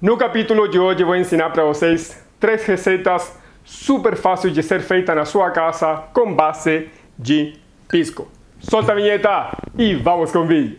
No capítulo de hoje vou ensinar para vocês 3 receitas super fáceis de ser feitas na sua casa com base de pisco. Solta a vinheta e vamos com o vídeo.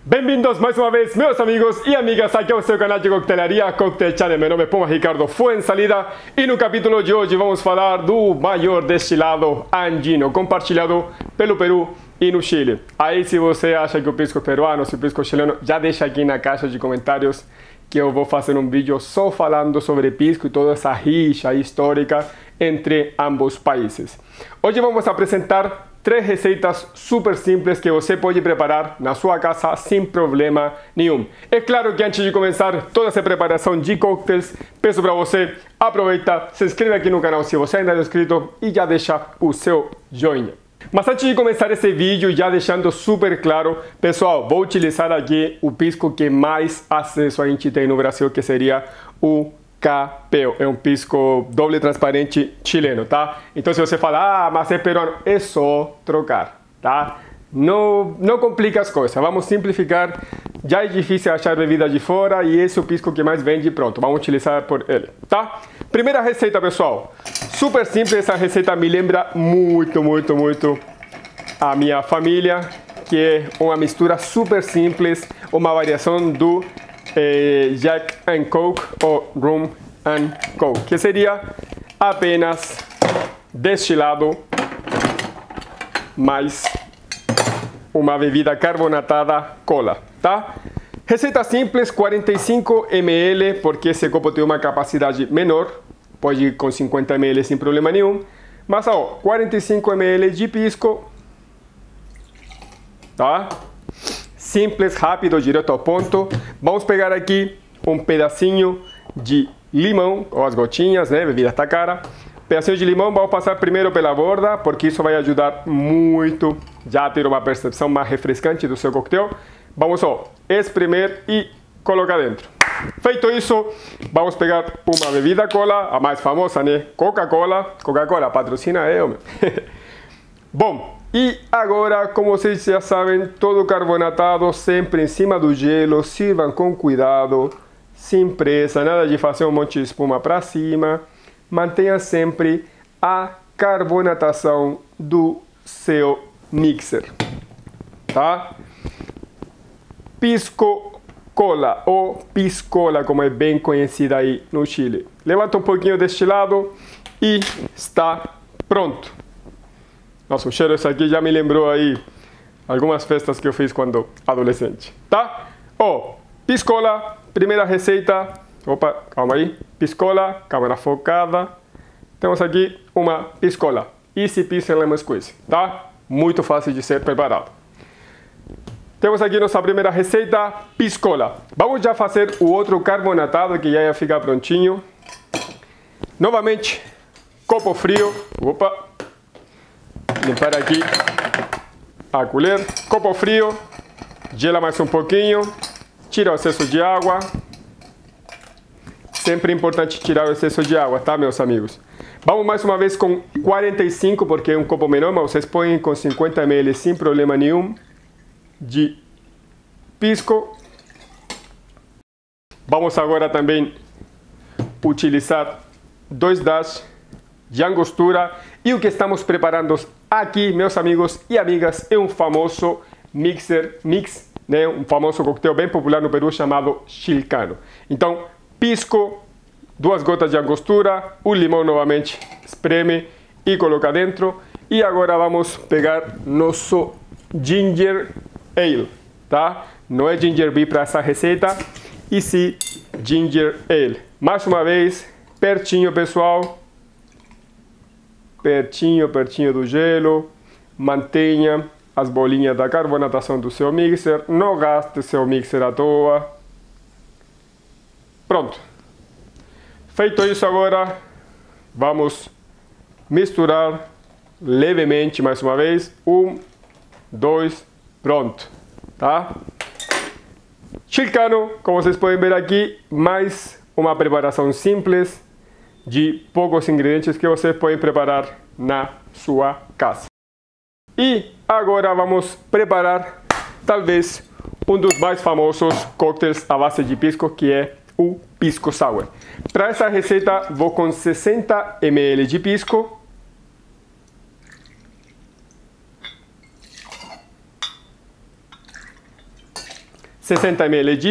Bem-vindos mais uma vez, meus amigos e amigas, aqui ao seu canal de coquetelaria Cocktail Channel. Meu nome é Puma Ricardo Fuenzalida e no capítulo de hoje vamos falar do maior destilado andino compartilhado pelo Peru e no Chile. Aí, se você acha que o pisco é peruano, se o pisco é chileno, já deixa aqui na caixa de comentários que eu vou fazer um vídeo só falando sobre pisco e toda essa rixa histórica entre ambos países. Hoje vamos apresentar 3 receitas super simples que você pode preparar na sua casa sem problema nenhum. É claro que antes de começar toda essa preparação de cocktails, peço para você, aproveita, se inscreve aqui no canal se você ainda não é inscrito e já deixa o seu joinha. Mas antes de começar esse vídeo, já deixando super claro, pessoal, vou utilizar aqui o pisco que mais acesso a gente tem no Brasil, que seria o Capeo. É um pisco doble transparente chileno, tá? Então se você fala, mas é peruano, é só trocar, tá? Não complica as coisas, vamos simplificar. Já é difícil achar bebida de fora e esse é o pisco que mais vende, pronto, vamos utilizar por ele, tá? Primeira receita, pessoal, super simples, essa receita me lembra muito a minha família, que é uma mistura super simples, uma variação do Jack and Coke ou Rum and Coke, que seria apenas destilado mais uma bebida carbonatada cola, tá? Receita simples, 45 ml, porque esse copo tem uma capacidade menor, pode ir com 50 ml sem problema nenhum, mas ó, 45 ml de pisco, tá? Simples, rápido, direto ao ponto. Vamos pegar aqui um pedacinho de limão, ou as gotinhas, né? Bebida está cara. Pedacinho de limão, vamos passar primeiro pela borda, porque isso vai ajudar muito já a ter uma percepção mais refrescante do seu coquetel. Vamos só espremer e colocar dentro. Feito isso, vamos pegar uma bebida cola, a mais famosa, né? Coca-Cola. Coca-Cola, patrocina eu, meu. Bom, e agora, como vocês já sabem, todo carbonatado sempre em cima do gelo, sirvam com cuidado, sem pressa, nada de fazer um monte de espuma para cima. Mantenha sempre a carbonatação do seu mixer, tá? Pisco cola ou piscola, como é bem conhecida aí no Chile. Levanta um pouquinho deste lado e está pronto. Nossa, o cheiro desse aqui já me lembrou aí algumas festas que eu fiz quando adolescente, tá? Ó, piscola, primeira receita. Opa, calma aí. Piscola, câmera focada. Temos aqui uma piscola. Easy peasy lemon squeeze, tá? Muito fácil de ser preparado. Temos aqui nossa primeira receita, piscola. Vamos já fazer o outro carbonatado que já ia ficar prontinho. Novamente, copo frio. Opa. Limpar aqui a colher, copo frio, gela mais um pouquinho, tira o excesso de água. Sempre é importante tirar o excesso de água, tá, meus amigos? Vamos mais uma vez com 45, porque é um copo menor, mas vocês põem com 50 ml sem problema nenhum de pisco. Vamos agora também utilizar 2 dash de angostura. E o que estamos preparando aqui, meus amigos e amigas, é um famoso mix, né? Um famoso coquetel bem popular no Peru chamado chilcano. Então, pisco, 2 gotas de angostura, o limão novamente, espreme e coloca dentro. E agora vamos pegar nosso ginger ale, tá? Não é ginger beer para essa receita, e sim ginger ale. Mais uma vez, pertinho, pessoal. Pertinho do gelo, mantenha as bolinhas da carbonatação do seu mixer, não gaste seu mixer à toa. Pronto. Feito isso agora, vamos misturar levemente mais uma vez. 1, 2, pronto, tá? Chilcano, como vocês podem ver aqui, mais uma preparação simples de poucos ingredientes que você pode preparar na sua casa. E agora vamos preparar talvez um dos mais famosos coquetéis à base de pisco, que é o pisco sour. Para essa receita vou com 60 ml de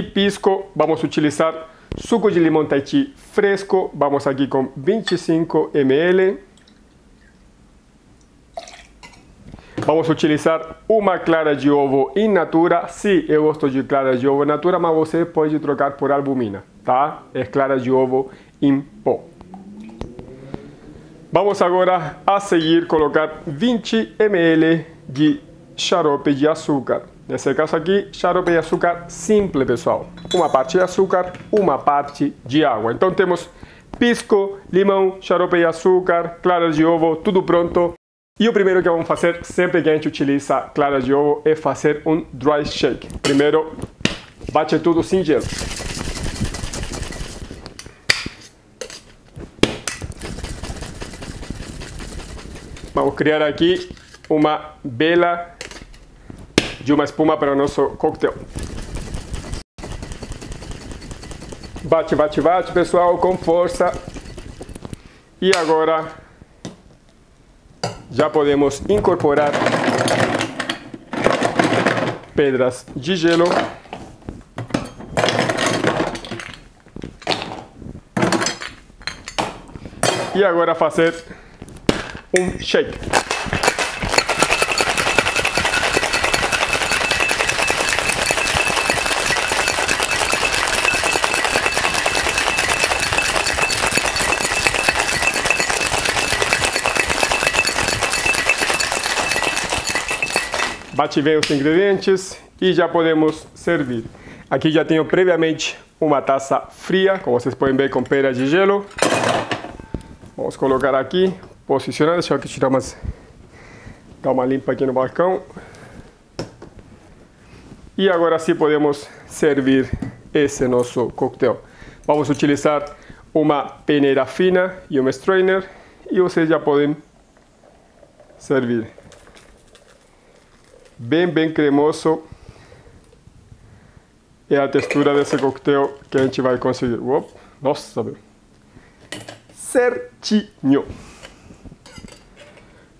pisco, vamos utilizar suco de limão Tahiti fresco, vamos aqui com 25 ml. Vamos utilizar uma clara de ovo in natura. Sim, eu gosto de clara de ovo in natura, mas você pode trocar por albumina, tá? É clara de ovo em pó. Vamos agora a seguir colocar 20 ml de xarope de açúcar. Nesse caso aqui, xarope de açúcar simples, pessoal. Uma parte de açúcar, uma parte de água. Então temos pisco, limão, xarope de açúcar, clara de ovo, tudo pronto. E o primeiro que vamos fazer, sempre que a gente utiliza clara de ovo, é fazer um dry shake. Primeiro, bate tudo sem gelo. Vamos criar aqui uma bela de uma espuma para o nosso coquetel. Bate, bate, bate, pessoal, com força. E agora já podemos incorporar pedras de gelo. E agora fazer um shake. Bate bem os ingredientes e já podemos servir. Aqui já tenho previamente uma taça fria, como vocês podem ver, com pedra de gelo. Vamos colocar aqui, posicionar, deixa eu aqui tirar dar uma limpa aqui no balcão. E agora sim podemos servir esse nosso coquetel. Vamos utilizar uma peneira fina e um strainer e vocês já podem servir. Bem cremoso é a textura desse coquetel que a gente vai conseguir. Nossa, meu. Certinho.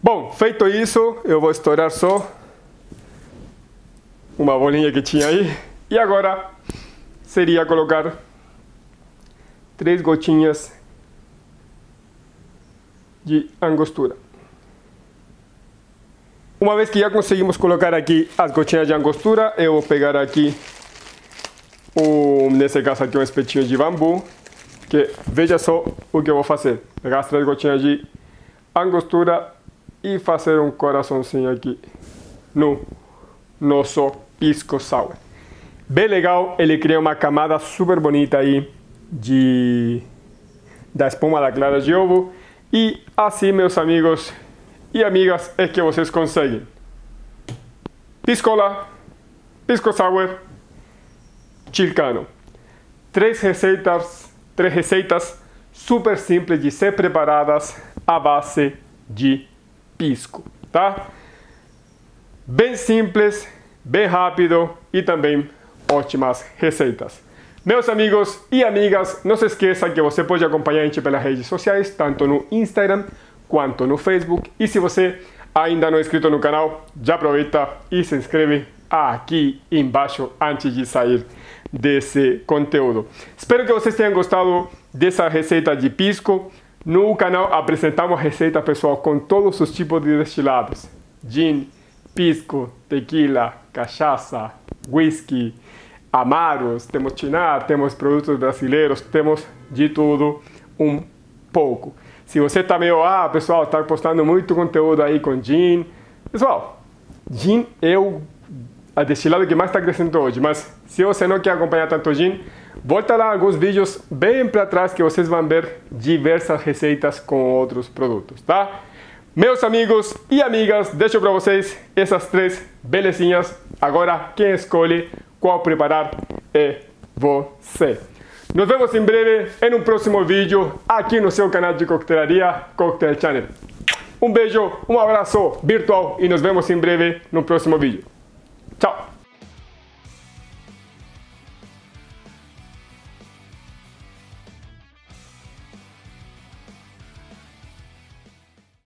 Bom, feito isso, eu vou estourar só uma bolinha que tinha aí. E agora seria colocar 3 gotinhas de angostura. Uma vez que já conseguimos colocar aqui as gotinhas de angostura, eu vou pegar aqui, nesse caso aqui, um espetinho de bambu, que veja só o que eu vou fazer. Pegar as 3 gotinhas de angostura e fazer um coraçãozinho aqui no nosso pisco sour. Bem legal, ele cria uma camada super bonita aí da espuma da clara de ovo. E assim, meus amigos e amigas, é que vocês conseguem piscola, pisco sour, chilcano. 3 receitas super simples de ser preparadas à base de pisco, tá? Bem simples, bem rápido e também ótimas receitas. Meus amigos e amigas, não se esqueça que você pode acompanhar a gente pelas redes sociais, tanto no Instagram quanto no Facebook. E se você ainda não é inscrito no canal, já aproveita e se inscreve aqui embaixo antes de sair desse conteúdo. Espero que vocês tenham gostado dessa receita de pisco. No canal apresentamos receita, pessoal, com todos os tipos de destilados: gin, pisco, tequila, cachaça, whisky, amaros, temos chinar, temos produtos brasileiros, temos de tudo um pouco. Se você tá meio, pessoal, tá postando muito conteúdo aí com gin. Pessoal, gin é a destilado que mais está crescendo hoje, mas se você não quer acompanhar tanto gin, volta lá alguns vídeos bem para trás que vocês vão ver diversas receitas com outros produtos, tá? Meus amigos e amigas, deixo para vocês essas 3 belezinhas. Agora, quem escolhe qual preparar é você. Nos vemos em breve em um próximo vídeo aqui no seu canal de coquetelaria Cocktail Channel. Um beijo, um abraço virtual e nos vemos em breve no próximo vídeo.